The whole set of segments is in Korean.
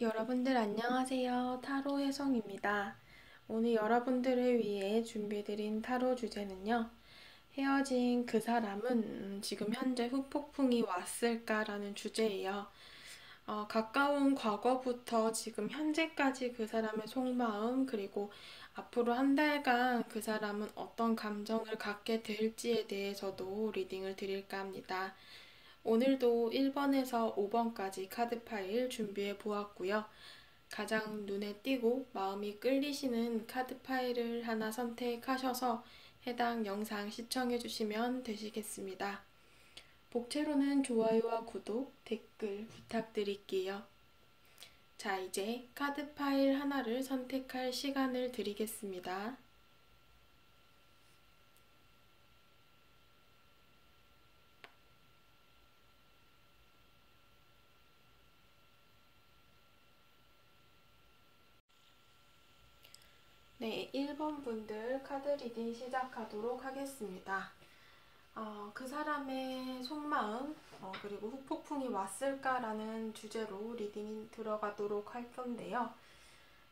여러분들 안녕하세요. 타로 해성입니다. 오늘 여러분들을 위해 준비드린 타로 주제는요. 헤어진 그 사람은 지금 현재 후폭풍이 왔을까라는 주제예요. 가까운 과거부터 지금 현재까지 그 사람의 속마음, 그리고 앞으로 한 달간 그 사람은 어떤 감정을 갖게 될지에 대해서도 리딩을 드릴까 합니다. 오늘도 1번에서 5번까지 카드 파일 준비해 보았고요. 가장 눈에 띄고 마음이 끌리시는 카드 파일을 하나 선택하셔서 해당 영상 시청해 주시면 되시겠습니다. 복채로는 좋아요와 구독, 댓글 부탁드릴게요. 자, 이제 카드 파일 하나를 선택할 시간을 드리겠습니다. 네, 1번 분들 카드 리딩 시작하도록 하겠습니다. 그 사람의 속마음, 그리고 후폭풍이 왔을까라는 주제로 리딩이 들어가도록 할 건데요.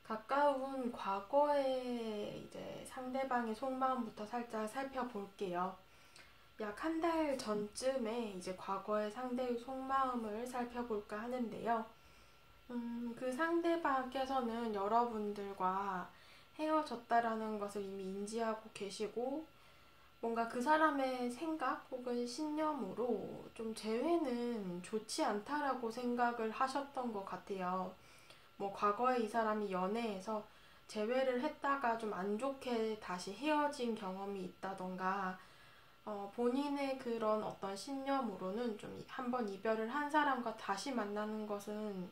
가까운 과거의 이제 상대방의 속마음부터 살짝 살펴볼게요. 약 한 달 전쯤에 이제 과거의 상대의 속마음을 살펴볼까 하는데요. 그 상대방께서는 여러분들과 헤어졌다라는 것을 이미 인지하고 계시고, 뭔가 그 사람의 생각 혹은 신념으로 좀 재회는 좋지 않다라고 생각을 하셨던 것 같아요. 뭐 과거에 이 사람이 연애에서 재회를 했다가 좀 안 좋게 다시 헤어진 경험이 있다던가, 본인의 그런 어떤 신념으로는 좀 한번 이별을 한 사람과 다시 만나는 것은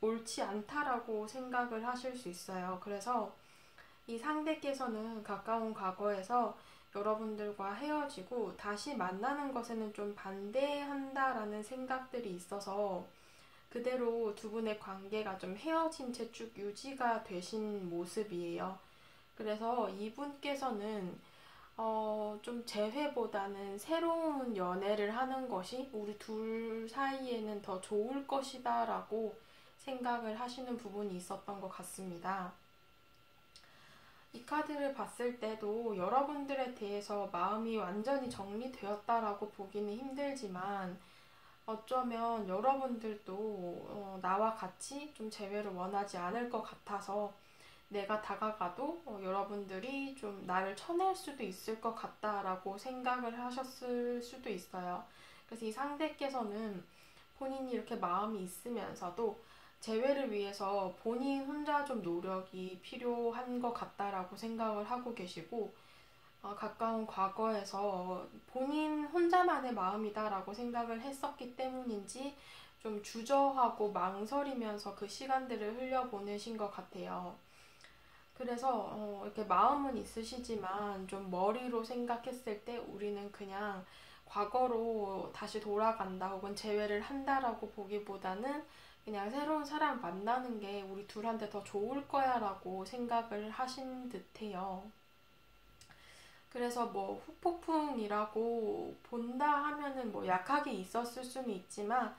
옳지 않다라고 생각을 하실 수 있어요. 그래서 이 상대께서는 가까운 과거에서 여러분들과 헤어지고 다시 만나는 것에는 좀 반대한다라는 생각들이 있어서 그대로 두 분의 관계가 좀 헤어진 채 쭉 유지가 되신 모습이에요. 그래서 이분께서는 좀 재회보다는 새로운 연애를 하는 것이 우리 둘 사이에는 더 좋을 것이다 라고 생각을 하시는 부분이 있었던 것 같습니다. 이 카드를 봤을 때도 여러분들에 대해서 마음이 완전히 정리되었다라고 보기는 힘들지만 어쩌면 여러분들도 나와 같이 좀 재회를 원하지 않을 것 같아서 내가 다가가도 여러분들이 좀 나를 쳐낼 수도 있을 것 같다라고 생각을 하셨을 수도 있어요. 그래서 이 상대께서는 본인이 이렇게 마음이 있으면서도 재회를 위해서 본인 혼자 좀 노력이 필요한 것 같다라고 생각을 하고 계시고, 가까운 과거에서 본인 혼자만의 마음이다라고 생각을 했었기 때문인지 좀 주저하고 망설이면서 그 시간들을 흘려보내신 것 같아요. 그래서 이렇게 마음은 있으시지만 좀 머리로 생각했을 때 우리는 그냥 과거로 다시 돌아간다 혹은 재회를 한다라고 보기보다는 그냥 새로운 사람 만나는 게 우리 둘한테 더 좋을 거야 라고 생각을 하신 듯해요. 그래서 뭐 후폭풍이라고 본다 하면은 뭐 약하게 있었을 수는 있지만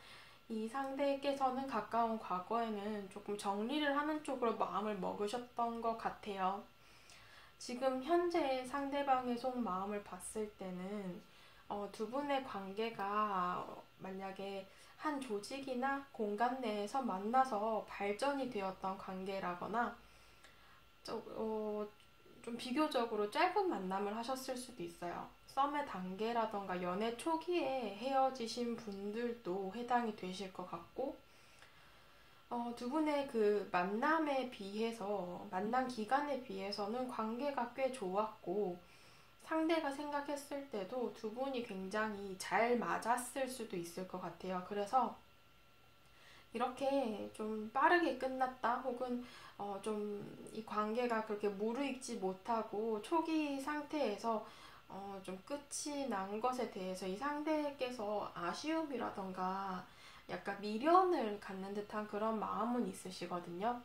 이 상대께서는 가까운 과거에는 조금 정리를 하는 쪽으로 마음을 먹으셨던 것 같아요. 지금 현재 상대방의 속마음을 봤을 때는 두 분의 관계가 만약에 한 조직이나 공간 내에서 만나서 발전이 되었던 관계라거나 좀 비교적으로 짧은 만남을 하셨을 수도 있어요. 썸의 단계라던가 연애 초기에 헤어지신 분들도 해당이 되실 것 같고, 두 분의 그 만남에 비해서, 만난 기간에 비해서는 관계가 꽤 좋았고, 상대가 생각했을 때도 두 분이 굉장히 잘 맞았을 수도 있을 것 같아요. 그래서 이렇게 좀 빠르게 끝났다 혹은 좀 이 관계가 그렇게 무르익지 못하고 초기 상태에서 좀 끝이 난 것에 대해서 이 상대께서 아쉬움이라던가 약간 미련을 갖는 듯한 그런 마음은 있으시거든요.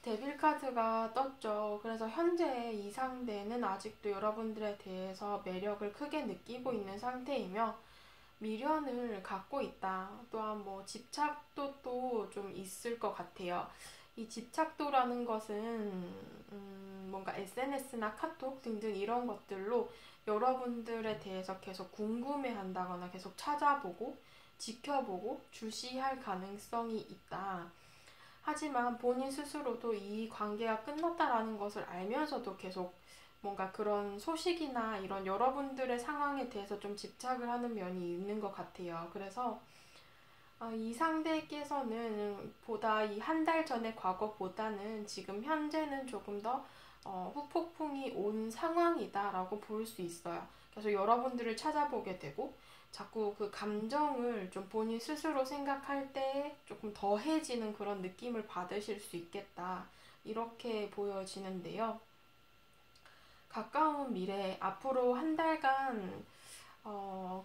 데빌 카드가 떴죠. 그래서 현재 이 상대는 아직도 여러분들에 대해서 매력을 크게 느끼고 있는 상태이며 미련을 갖고 있다. 또한 뭐 집착도 좀 있을 것 같아요. 이 집착도라는 것은 뭔가 SNS나 카톡 등등 이런 것들로 여러분들에 대해서 계속 궁금해한다거나 계속 찾아보고 지켜보고 주시할 가능성이 있다. 하지만 본인 스스로도 이 관계가 끝났다라는 것을 알면서도 계속 뭔가 그런 소식이나 이런 여러분들의 상황에 대해서 좀 집착을 하는 면이 있는 것 같아요. 그래서 이 상대께서는 보다 이 한 달 전의 과거보다는 지금 현재는 조금 더 후폭풍이 온 상황이다라고 볼 수 있어요. 그래서 여러분들을 찾아보게 되고 자꾸 그 감정을 좀 본인 스스로 생각할 때 조금 더해지는 그런 느낌을 받으실 수 있겠다. 이렇게 보여지는데요. 가까운 미래, 앞으로 한 달간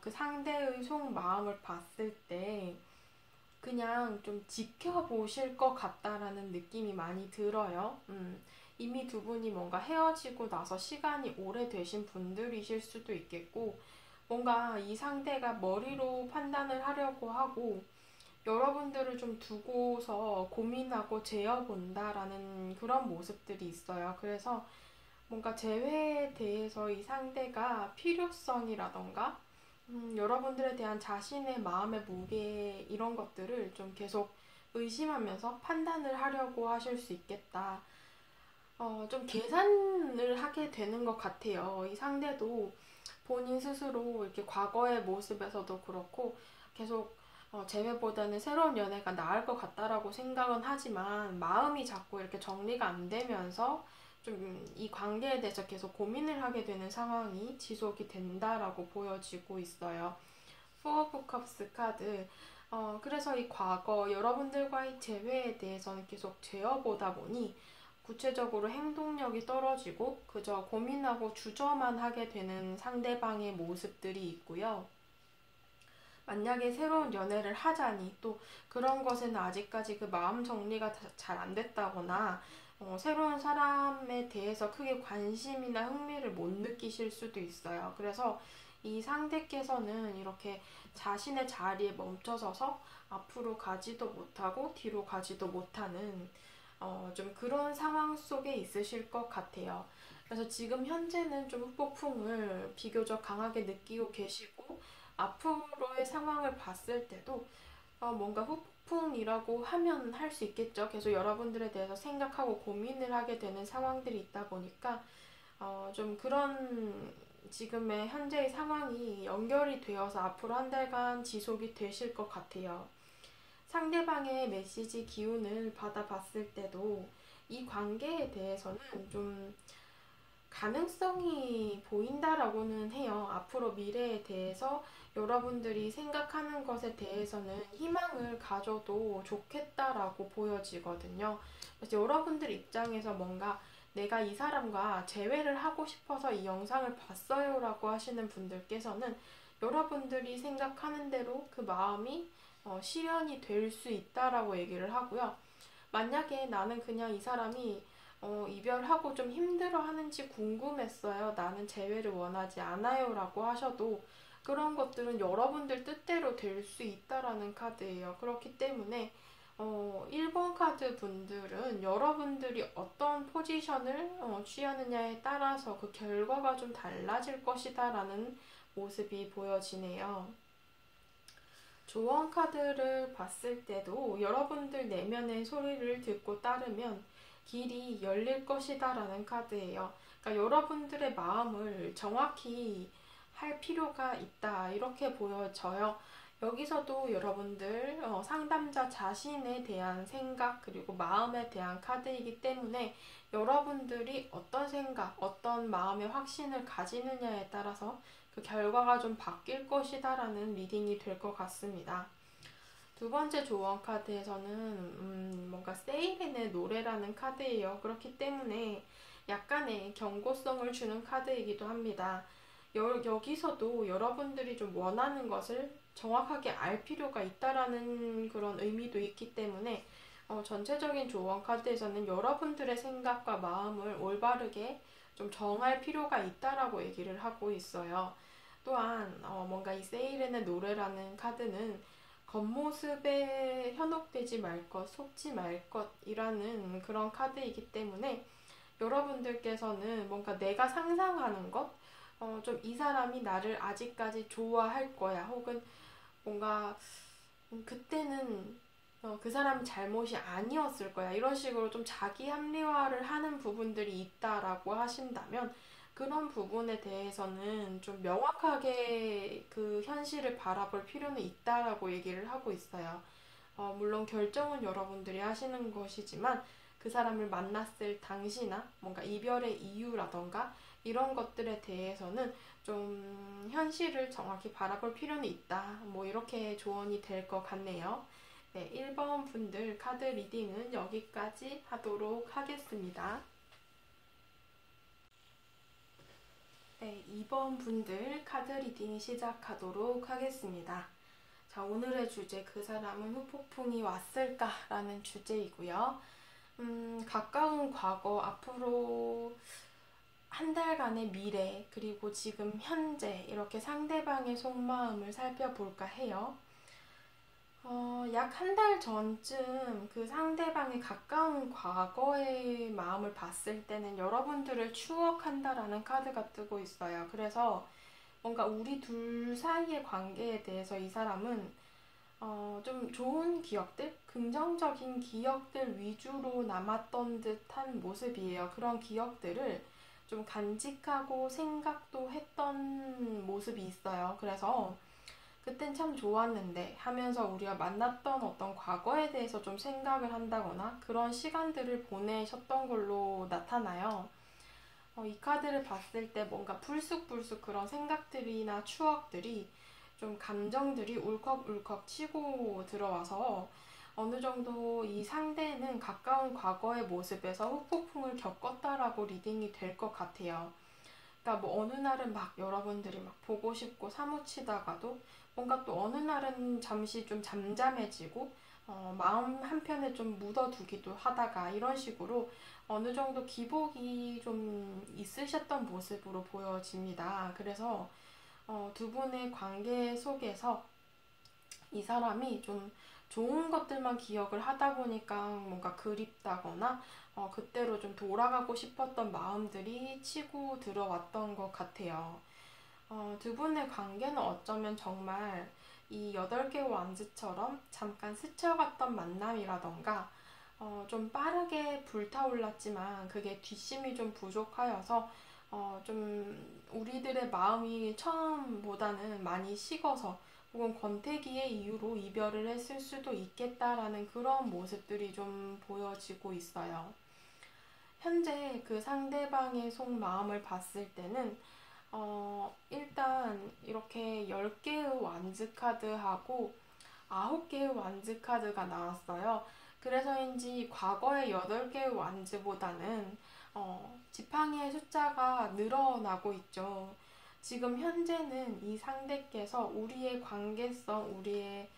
그 상대의 속마음을 봤을 때 그냥 좀 지켜보실 것 같다라는 느낌이 많이 들어요. 이미 두 분이 뭔가 헤어지고 나서 시간이 오래되신 분들이실 수도 있겠고, 뭔가 이 상대가 머리로 판단을 하려고 하고, 여러분들을 좀 두고서 고민하고 재어본다라는 그런 모습들이 있어요. 그래서 뭔가 재회에 대해서 이 상대가 필요성이라던가 여러분들에 대한 자신의 마음의 무게 이런 것들을 좀 계속 의심하면서 판단을 하려고 하실 수 있겠다. 좀 계산을 하게 되는 것 같아요. 이 상대도 본인 스스로 이렇게 과거의 모습에서도 그렇고 계속 재회보다는 새로운 연애가 나을 것 같다라고 생각은 하지만 마음이 자꾸 이렇게 정리가 안 되면서 좀 이 관계에 대해서 계속 고민을 하게 되는 상황이 지속이 된다라고 보여지고 있어요. 포 오브 컵스 카드. 그래서 이 과거 여러분들과의 재회에 대해서는 계속 재어보다 보니 구체적으로 행동력이 떨어지고 그저 고민하고 주저만 하게 되는 상대방의 모습들이 있고요. 만약에 새로운 연애를 하자니 또 그런 것에는 아직까지 그 마음 정리가 잘 안 됐다거나 새로운 사람에 대해서 크게 관심이나 흥미를 못 느끼실 수도 있어요. 그래서 이 상대께서는 이렇게 자신의 자리에 멈춰서서 앞으로 가지도 못하고 뒤로 가지도 못하는 좀 그런 상황 속에 있으실 것 같아요. 그래서 지금 현재는 좀 후폭풍을 비교적 강하게 느끼고 계시고 앞으로의 상황을 봤을 때도 뭔가 후폭풍이라고 하면 할 수 있겠죠. 계속 여러분들에 대해서 생각하고 고민을 하게 되는 상황들이 있다 보니까 좀 그런 지금의 현재의 상황이 연결이 되어서 앞으로 한 달간 지속이 되실 것 같아요. 상대방의 메시지 기운을 받아봤을 때도 이 관계에 대해서는 좀 가능성이 보인다라고는 해요. 앞으로 미래에 대해서 여러분들이 생각하는 것에 대해서는 희망을 가져도 좋겠다라고 보여지거든요. 그래서 여러분들 입장에서 뭔가 내가 이 사람과 재회를 하고 싶어서 이 영상을 봤어요라고 하시는 분들께서는 여러분들이 생각하는 대로 그 마음이 실현이 될 수 있다라고 얘기를 하고요. 만약에 나는 그냥 이 사람이 이별하고 좀 힘들어 하는지 궁금했어요. 나는 재회를 원하지 않아요. 라고 하셔도 그런 것들은 여러분들 뜻대로 될 수 있다라는 카드예요. 그렇기 때문에 1번 카드 분들은 여러분들이 어떤 포지션을 취하느냐에 따라서 그 결과가 좀 달라질 것이다 라는 모습이 보여지네요. 조언 카드를 봤을 때도 여러분들 내면의 소리를 듣고 따르면 길이 열릴 것이다 라는 카드예요. 그러니까 여러분들의 마음을 정확히 할 필요가 있다 이렇게 보여져요. 여기서도 여러분들 상담자 자신에 대한 생각 그리고 마음에 대한 카드이기 때문에 여러분들이 어떤 생각, 어떤 마음의 확신을 가지느냐에 따라서 그 결과가 좀 바뀔 것이다 라는 리딩이 될 것 같습니다. 두 번째 조언 카드에서는 뭔가 세이렌의 노래라는 카드예요. 그렇기 때문에 약간의 경고성을 주는 카드이기도 합니다. 여기서도 여러분들이 좀 원하는 것을 정확하게 알 필요가 있다라는 그런 의미도 있기 때문에 전체적인 조언 카드에서는 여러분들의 생각과 마음을 올바르게 좀 정할 필요가 있다라고 얘기를 하고 있어요. 또한 뭔가 이 세일의 노래라는 카드는 겉모습에 현혹되지 말 것, 속지 말 것이라는 그런 카드이기 때문에 여러분들께서는 뭔가 내가 상상하는 것, 좀 이 사람이 나를 아직까지 좋아할 거야. 혹은 뭔가 그때는 그 사람 잘못이 아니었을 거야. 이런 식으로 좀 자기 합리화를 하는 부분들이 있다라고 하신다면 그런 부분에 대해서는 좀 명확하게 그 현실을 바라볼 필요는 있다라고 얘기를 하고 있어요. 물론 결정은 여러분들이 하시는 것이지만 그 사람을 만났을 당시나 뭔가 이별의 이유라던가 이런 것들에 대해서는 좀 현실을 정확히 바라볼 필요는 있다. 뭐 이렇게 조언이 될 것 같네요. 네, 1번 분들 카드 리딩은 여기까지 하도록 하겠습니다. 네, 2번 분들 카드 리딩 시작하도록 하겠습니다. 자, 오늘의 주제 그 사람은 후폭풍이 왔을까라는 주제이고요. 가까운 과거, 앞으로 한 달간의 미래, 그리고 지금 현재 이렇게 상대방의 속마음을 살펴볼까 해요. 약 한 달 전쯤 그 상대방의 가까운 과거의 마음을 봤을 때는 여러분들을 추억한다라는 카드가 뜨고 있어요. 그래서 뭔가 우리 둘 사이의 관계에 대해서 이 사람은 좀 좋은 기억들, 긍정적인 기억들 위주로 남았던 듯한 모습이에요. 그런 기억들을 좀 간직하고 생각도 했던 모습이 있어요. 그래서 그땐 참 좋았는데 하면서 우리가 만났던 어떤 과거에 대해서 좀 생각을 한다거나 그런 시간들을 보내셨던 걸로 나타나요. 이 카드를 봤을 때 뭔가 불쑥불쑥 그런 생각들이나 추억들이 좀 감정들이 울컥울컥 치고 들어와서 어느 정도 이 상대는 가까운 과거의 모습에서 후폭풍을 겪었다라고 리딩이 될 것 같아요. 그러니까 뭐 어느 날은 막 여러분들이 막 보고 싶고 사무치다가도 뭔가 또 어느 날은 잠시 좀 잠잠해지고 마음 한편에 좀 묻어두기도 하다가 이런 식으로 어느 정도 기복이 좀 있으셨던 모습으로 보여집니다. 그래서 두 분의 관계 속에서 이 사람이 좀 좋은 것들만 기억을 하다 보니까 뭔가 그립다거나 그때로 좀 돌아가고 싶었던 마음들이 치고 들어왔던 것 같아요. 두 분의 관계는 어쩌면 정말 이 8개 완즈처럼 잠깐 스쳐갔던 만남이라던가 좀 빠르게 불타올랐지만 그게 뒷심이 좀 부족하여서 좀 우리들의 마음이 처음보다는 많이 식어서 혹은 권태기의 이유로 이별을 했을 수도 있겠다라는 그런 모습들이 좀 보여지고 있어요. 현재 그 상대방의 속마음을 봤을 때는 일단 이렇게 10개의 완즈 카드하고 9개의 완즈 카드가 나왔어요. 그래서인지 과거의 8개의 완즈보다는 지팡이의 숫자가 늘어나고 있죠. 지금 현재는 이 상대께서 우리의 관계성, 우리의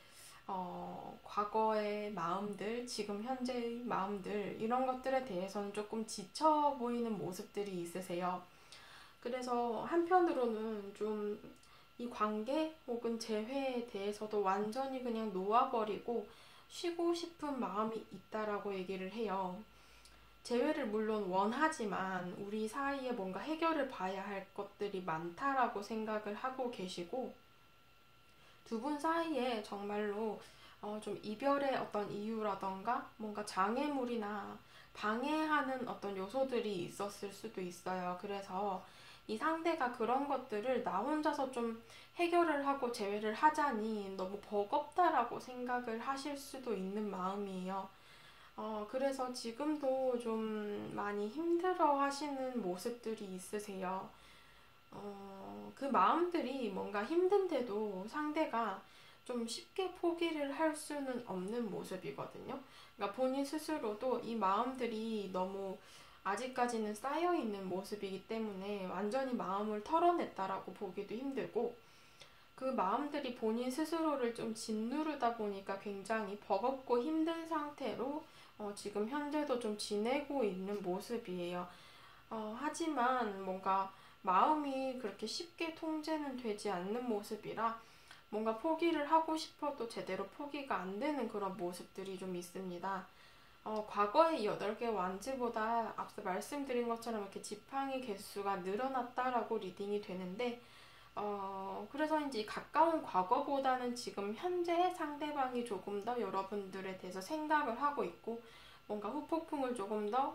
과거의 마음들, 지금 현재의 마음들 이런 것들에 대해서는 조금 지쳐 보이는 모습들이 있으세요. 그래서 한편으로는 좀 이 관계 혹은 재회에 대해서도 완전히 그냥 놓아버리고 쉬고 싶은 마음이 있다라고 얘기를 해요. 재회를 물론 원하지만 우리 사이에 뭔가 해결을 봐야 할 것들이 많다라고 생각을 하고 계시고 두 분 사이에 정말로 좀 이별의 어떤 이유라던가 뭔가 장애물이나 방해하는 어떤 요소들이 있었을 수도 있어요. 그래서 이 상대가 그런 것들을 나 혼자서 좀 해결을 하고 재회를 하자니 너무 버겁다라고 생각을 하실 수도 있는 마음이에요. 그래서 지금도 좀 많이 힘들어 하시는 모습들이 있으세요. 그 마음들이 뭔가 힘든데도 상대가 좀 쉽게 포기를 할 수는 없는 모습이거든요. 그러니까 본인 스스로도 이 마음들이 너무 아직까지는 쌓여있는 모습이기 때문에 완전히 마음을 털어냈다라고 보기도 힘들고 그 마음들이 본인 스스로를 좀 짓누르다 보니까 굉장히 버겁고 힘든 상태로 지금 현재도 좀 지내고 있는 모습이에요. 하지만 뭔가 마음이 그렇게 쉽게 통제는 되지 않는 모습이라 뭔가 포기를 하고 싶어도 제대로 포기가 안 되는 그런 모습들이 좀 있습니다. 과거의 8개 완즈보다 앞서 말씀드린 것처럼 이렇게 지팡이 개수가 늘어났다라고 리딩이 되는데, 그래서인지 가까운 과거보다는 지금 현재 상대방이 조금 더 여러분들에 대해서 생각을 하고 있고, 뭔가 후폭풍을 조금 더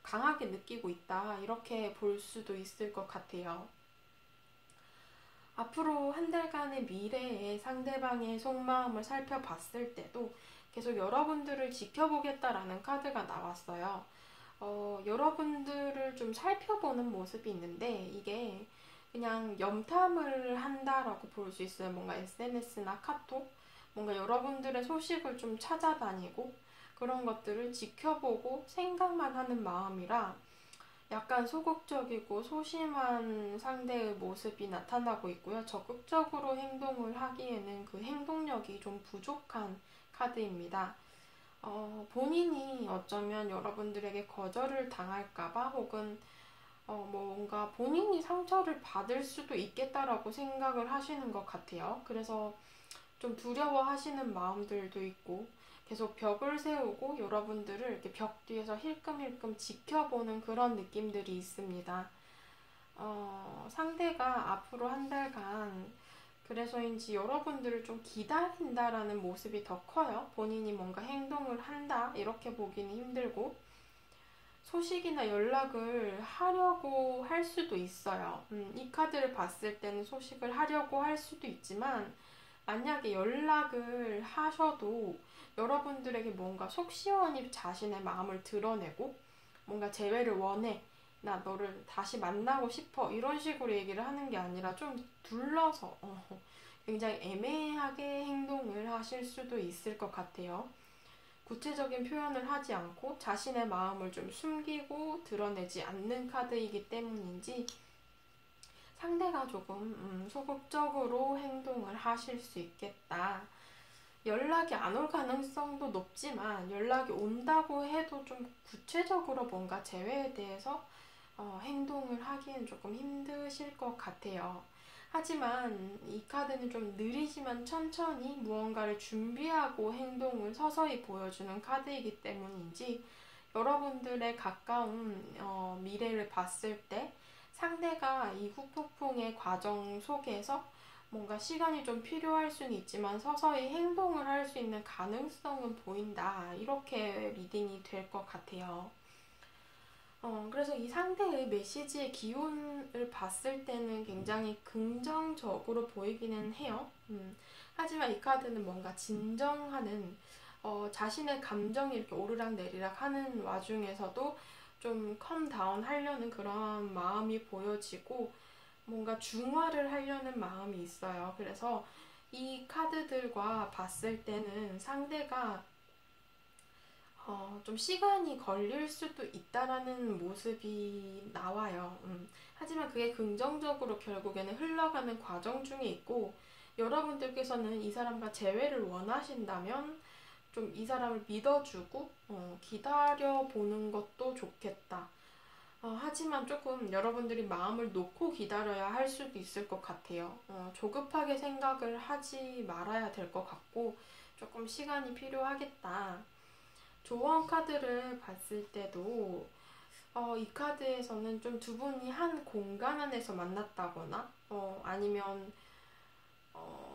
강하게 느끼고 있다, 이렇게 볼 수도 있을 것 같아요. 앞으로 한 달간의 미래에 상대방의 속마음을 살펴봤을 때도 계속 여러분들을 지켜보겠다라는 카드가 나왔어요. 여러분들을 좀 살펴보는 모습이 있는데, 이게 그냥 염탐을 한다라고 볼 수 있어요. 뭔가 SNS나 카톡, 뭔가 여러분들의 소식을 좀 찾아다니고 그런 것들을 지켜보고 생각만 하는 마음이라 약간 소극적이고 소심한 상대의 모습이 나타나고 있고요. 적극적으로 행동을 하기에는 그 행동력이 좀 부족한 카드입니다. 본인이 어쩌면 여러분들에게 거절을 당할까봐 혹은 뭔가 본인이 상처를 받을 수도 있겠다라고 생각을 하시는 것 같아요. 그래서 좀 두려워하시는 마음들도 있고 계속 벽을 세우고 여러분들을 이렇게 벽 뒤에서 힐끔힐끔 지켜보는 그런 느낌들이 있습니다. 상대가 앞으로 한 달간 그래서인지 여러분들을 좀 기다린다라는 모습이 더 커요. 본인이 뭔가 행동을 한다 이렇게 보기는 힘들고 소식이나 연락을 하려고 할 수도 있어요. 이 카드를 봤을 때는 소식을 하려고 할 수도 있지만 만약에 연락을 하셔도 여러분들에게 뭔가 속 시원히 자신의 마음을 드러내고 뭔가 재회를 원해, 나 너를 다시 만나고 싶어, 이런 식으로 얘기를 하는 게 아니라 좀 둘러서 굉장히 애매하게 행동을 하실 수도 있을 것 같아요. 구체적인 표현을 하지 않고 자신의 마음을 좀 숨기고 드러내지 않는 카드이기 때문인지 상대가 조금 소극적으로 행동을 하실 수 있겠다. 연락이 안 올 가능성도 높지만 연락이 온다고 해도 좀 구체적으로 뭔가 재회에 대해서 행동을 하기엔 조금 힘드실 것 같아요. 하지만 이 카드는 좀 느리지만 천천히 무언가를 준비하고 행동을 서서히 보여주는 카드이기 때문인지 여러분들의 가까운 미래를 봤을 때 상대가 이 후폭풍의 과정 속에서 뭔가 시간이 좀 필요할 수는 있지만 서서히 행동을 할 수 있는 가능성은 보인다. 이렇게 리딩이 될 것 같아요. 그래서 이 상대의 메시지의 기운을 봤을 때는 굉장히 긍정적으로 보이기는 해요. 하지만 이 카드는 뭔가 진정하는, 자신의 감정이 이렇게 오르락 내리락 하는 와중에서도 좀 컴다운 하려는 그런 마음이 보여지고 뭔가 중화를 하려는 마음이 있어요. 그래서 이 카드들과 봤을 때는 상대가 좀 시간이 걸릴 수도 있다라는 모습이 나와요. 하지만 그게 긍정적으로 결국에는 흘러가는 과정 중에 있고 여러분들께서는 이 사람과 재회를 원하신다면 좀 이 사람을 믿어주고 기다려보는 것도 좋겠다. 하지만 조금 여러분들이 마음을 놓고 기다려야 할 수도 있을 것 같아요. 조급하게 생각을 하지 말아야 될 것 같고 조금 시간이 필요하겠다. 조언 카드를 봤을 때도 이 카드에서는 좀 두 분이 한 공간 안에서 만났다거나 아니면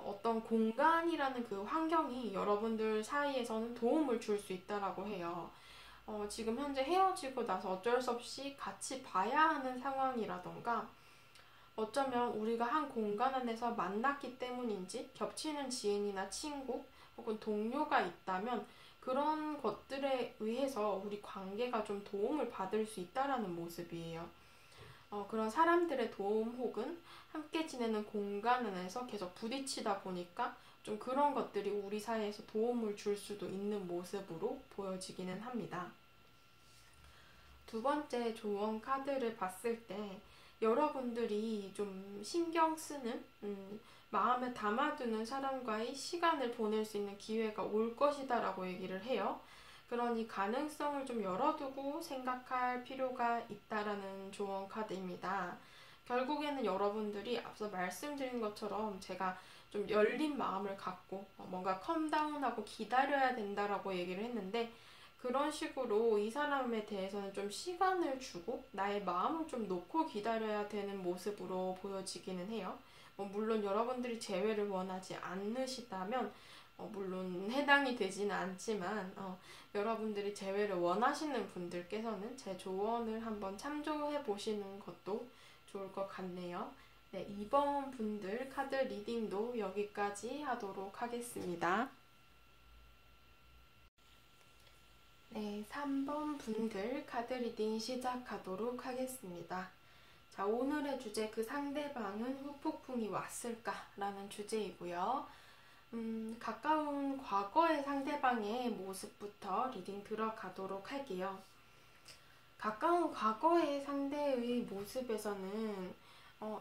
어떤 공간이라는 그 환경이 여러분들 사이에서는 도움을 줄 수 있다라고 해요. 지금 현재 헤어지고 나서 어쩔 수 없이 같이 봐야 하는 상황이라던가 어쩌면 우리가 한 공간 안에서 만났기 때문인지 겹치는 지인이나 친구 혹은 동료가 있다면 그런 것들에 의해서 우리 관계가 좀 도움을 받을 수 있다라는 모습이에요. 그런 사람들의 도움 혹은 함께 지내는 공간 안에서 계속 부딪히다 보니까 좀 그런 것들이 우리 사이에서 도움을 줄 수도 있는 모습으로 보여지기는 합니다. 두 번째 조언 카드를 봤을 때 여러분들이 좀 신경 쓰는 마음에 담아두는 사람과의 시간을 보낼 수 있는 기회가 올 것이다 라고 얘기를 해요. 그러니 가능성을 좀 열어두고 생각할 필요가 있다라는 조언 카드입니다. 결국에는 여러분들이 앞서 말씀드린 것처럼 제가 좀 열린 마음을 갖고 뭔가 컴다운하고 기다려야 된다라고 얘기를 했는데, 그런 식으로 이 사람에 대해서는 좀 시간을 주고 나의 마음을 좀 놓고 기다려야 되는 모습으로 보여지기는 해요. 물론 여러분들이 재회를 원하지 않으시다면 물론 해당이 되지는 않지만, 여러분들이 재회를 원하시는 분들께서는 제 조언을 한번 참조해 보시는 것도 좋을 것 같네요. 네, 2번 분들 카드 리딩도 여기까지 하도록 하겠습니다. 네, 3번 분들 카드 리딩 시작하도록 하겠습니다. 자, 오늘의 주제, 그 상대방은 후폭풍이 왔을까? 라는 주제이고요. 가까운 과거의 상대방의 모습부터 리딩 들어가도록 할게요. 가까운 과거의 상대의 모습에서는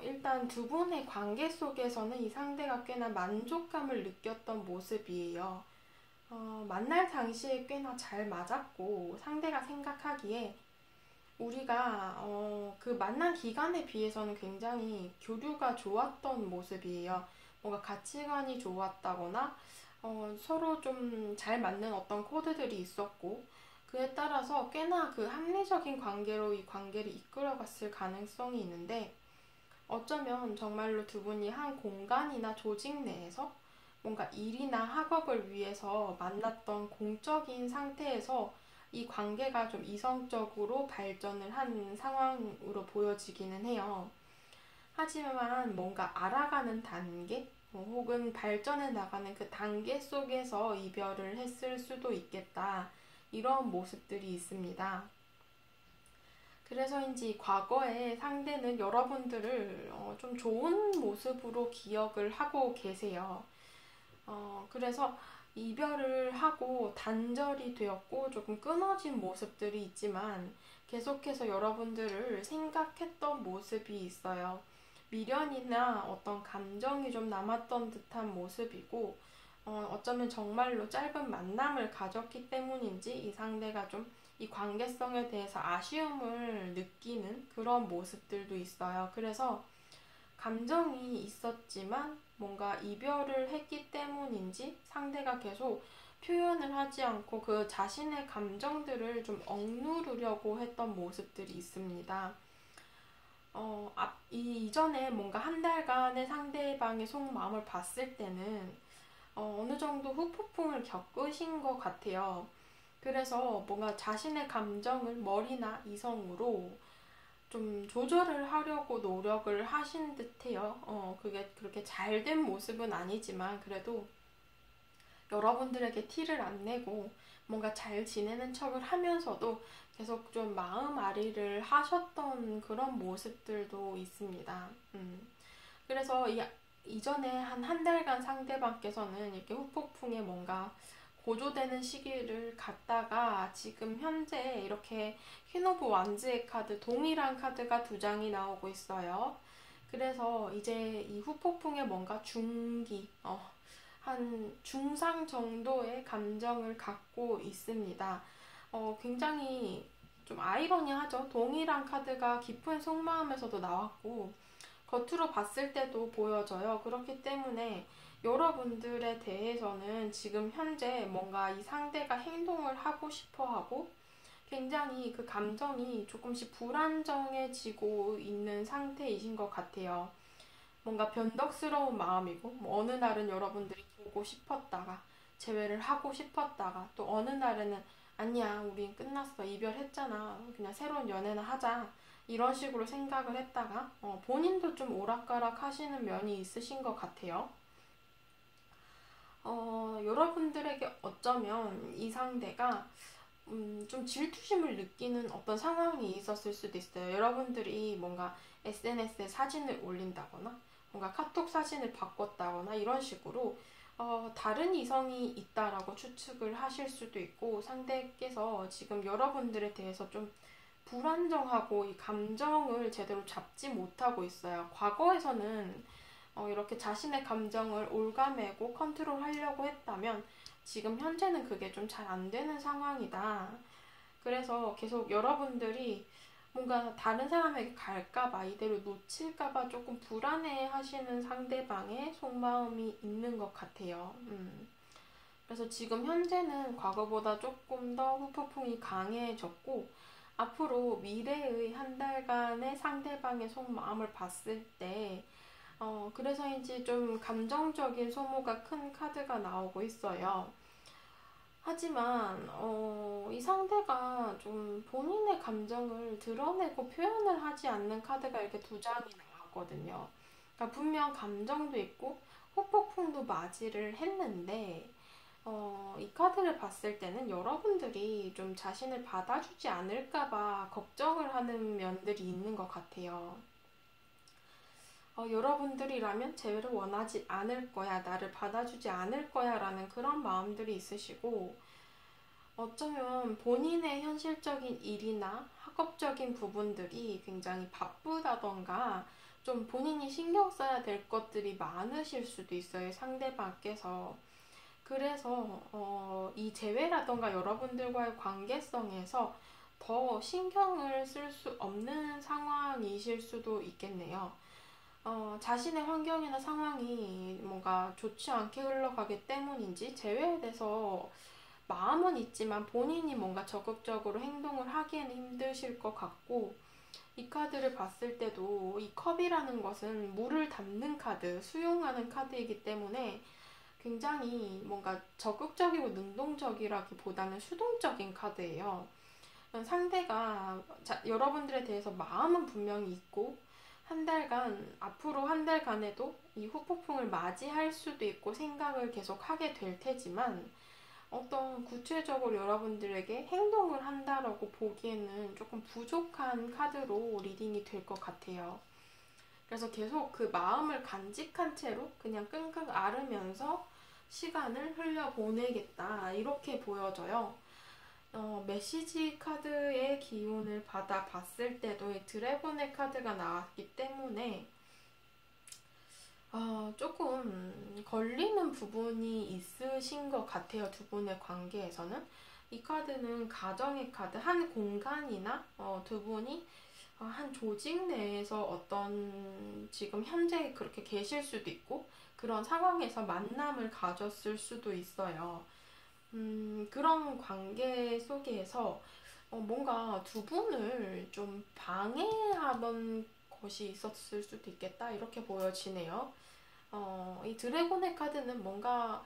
일단 두 분의 관계 속에서는 이 상대가 꽤나 만족감을 느꼈던 모습이에요. 만날 당시에 꽤나 잘 맞았고, 상대가 생각하기에 우리가 그 만난 기간에 비해서는 굉장히 교류가 좋았던 모습이에요. 뭔가 가치관이 좋았다거나 서로 좀 잘 맞는 어떤 코드들이 있었고, 그에 따라서 꽤나 그 합리적인 관계로 이 관계를 이끌어갔을 가능성이 있는데, 어쩌면 정말로 두 분이 한 공간이나 조직 내에서 뭔가 일이나 학업을 위해서 만났던 공적인 상태에서 이 관계가 좀 이성적으로 발전을 한 상황으로 보여지기는 해요. 하지만 뭔가 알아가는 단계, 혹은 발전해 나가는 그 단계 속에서 이별을 했을 수도 있겠다. 이런 모습들이 있습니다. 그래서인지 과거의 상대는 여러분들을 좀 좋은 모습으로 기억을 하고 계세요. 그래서 이별을 하고 단절이 되었고 조금 끊어진 모습들이 있지만 계속해서 여러분들을 생각했던 모습이 있어요. 미련이나 어떤 감정이 좀 남았던 듯한 모습이고, 어쩌면 정말로 짧은 만남을 가졌기 때문인지 이 상대가 좀 이 관계성에 대해서 아쉬움을 느끼는 그런 모습들도 있어요. 그래서 감정이 있었지만 뭔가 이별을 했기 때문인지 상대가 계속 표현을 하지 않고 그 자신의 감정들을 좀 억누르려고 했던 모습들이 있습니다. 이전에 뭔가 한 달간의 상대방의 속마음을 봤을 때는 어느 정도 후폭풍을 겪으신 것 같아요. 그래서 뭔가 자신의 감정을 머리나 이성으로 좀 조절을 하려고 노력을 하신 듯해요. 그게 그렇게 잘된 모습은 아니지만 그래도 여러분들에게 티를 안 내고 뭔가 잘 지내는 척을 하면서도 계속 좀 마음앓이를 하셨던 그런 모습들도 있습니다. 그래서 이전에 한 달간 상대방께서는 이렇게 후폭풍에 뭔가 고조되는 시기를 갖다가 지금 현재 이렇게 퀸 오브 완즈의 카드, 동일한 카드가 두 장이 나오고 있어요. 그래서 이제 이 후폭풍에 뭔가 한 중상 정도의 감정을 갖고 있습니다. 굉장히 좀 아이러니하죠. 동일한 카드가 깊은 속마음에서도 나왔고 겉으로 봤을 때도 보여져요. 그렇기 때문에 여러분들에 대해서는 지금 현재 뭔가 이 상대가 행동을 하고 싶어 하고 굉장히 그 감정이 조금씩 불안정해지고 있는 상태이신 것 같아요. 뭔가 변덕스러운 마음이고, 어느 날은 여러분들이 보고 싶었다가, 재회를 하고 싶었다가, 또 어느 날에는 아니야, 우린 끝났어, 이별했잖아, 그냥 새로운 연애나 하자, 이런 식으로 생각을 했다가, 본인도 좀 오락가락 하시는 면이 있으신 것 같아요. 여러분들에게 어쩌면 이 상대가 좀 질투심을 느끼는 어떤 상황이 있었을 수도 있어요. 여러분들이 뭔가 SNS에 사진을 올린다거나 뭔가 카톡 사진을 바꿨다거나 이런 식으로 다른 이성이 있다라고 추측을 하실 수도 있고, 상대께서 지금 여러분들에 대해서 좀 불안정하고 이 감정을 제대로 잡지 못하고 있어요. 과거에서는 이렇게 자신의 감정을 올가매고 컨트롤하려고 했다면 지금 현재는 그게 좀 잘 안 되는 상황이다. 그래서 계속 여러분들이 뭔가 다른 사람에게 갈까봐, 이대로 놓칠까봐 조금 불안해 하시는 상대방의 속마음이 있는 것 같아요. 그래서 지금 현재는 과거보다 조금 더 후폭풍이 강해졌고, 앞으로 미래의 한 달간의 상대방의 속마음을 봤을 때, 그래서인지 좀 감정적인 소모가 큰 카드가 나오고 있어요. 하지만 이 상대가 좀 본인의 감정을 드러내고 표현을 하지 않는 카드가 이렇게 두 장이 나왔거든요. 그러니까 분명 감정도 있고 후폭풍도 맞이를 했는데 이 카드를 봤을 때는 여러분들이 좀 자신을 받아주지 않을까봐 걱정을 하는 면들이 있는 것 같아요. 여러분들이라면 재회를 원하지 않을 거야, 나를 받아주지 않을 거야 라는 그런 마음들이 있으시고, 어쩌면 본인의 현실적인 일이나 학업적인 부분들이 굉장히 바쁘다던가 좀 본인이 신경 써야 될 것들이 많으실 수도 있어요, 상대방께서. 그래서 이 재회라던가 여러분들과의 관계성에서 더 신경을 쓸 수 없는 상황이실 수도 있겠네요. 자신의 환경이나 상황이 뭔가 좋지 않게 흘러가기 때문인지 재회에 대해서 마음은 있지만 본인이 뭔가 적극적으로 행동을 하기에는 힘드실 것 같고, 이 카드를 봤을 때도 이 컵이라는 것은 물을 담는 카드, 수용하는 카드이기 때문에 굉장히 뭔가 적극적이고 능동적이라기보다는 수동적인 카드예요. 상대가 여러분들에 대해서 마음은 분명히 있고, 한 달간, 앞으로 한 달간에도 이 후폭풍을 맞이할 수도 있고 생각을 계속 하게 될 테지만, 어떤 구체적으로 여러분들에게 행동을 한다라고 보기에는 조금 부족한 카드로 리딩이 될 것 같아요. 그래서 계속 그 마음을 간직한 채로 그냥 끙끙 앓으면서 시간을 흘려보내겠다, 이렇게 보여져요. 메시지 카드의 기운을 받아 봤을 때도 이 드래곤의 카드가 나왔기 때문에 조금 걸리는 부분이 있으신 것 같아요. 두 분의 관계에서는. 이 카드는 가정의 카드, 한 공간이나 두 분이 한 조직 내에서 어떤 지금 현재 그렇게 계실 수도 있고 그런 상황에서 만남을 가졌을 수도 있어요. 그런 관계 속에서 뭔가 두 분을 좀 방해하던 것이 있었을 수도 있겠다, 이렇게 보여지네요. 이 드래곤의 카드는 뭔가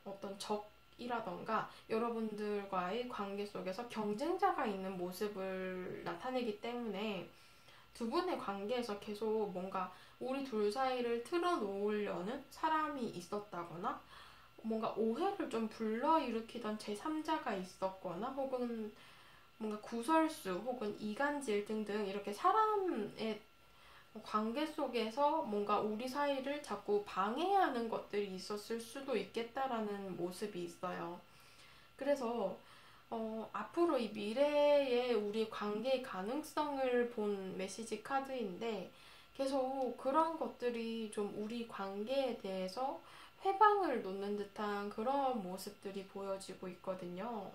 어떤 적이라던가 여러분들과의 관계 속에서 경쟁자가 있는 모습을 나타내기 때문에 두 분의 관계에서 계속 뭔가 우리 둘 사이를 틀어놓으려는 사람이 있었다거나 뭔가 오해를 좀 불러일으키던 제3자가 있었거나 혹은 뭔가 구설수 혹은 이간질 등등 이렇게 사람의 관계 속에서 뭔가 우리 사이를 자꾸 방해하는 것들이 있었을 수도 있겠다라는 모습이 있어요. 그래서 앞으로 이 미래의 우리 관계의 가능성을 본 메시지 카드인데 계속 그런 것들이 좀 우리 관계에 대해서 회방을 놓는 듯한 그런 모습들이 보여지고 있거든요.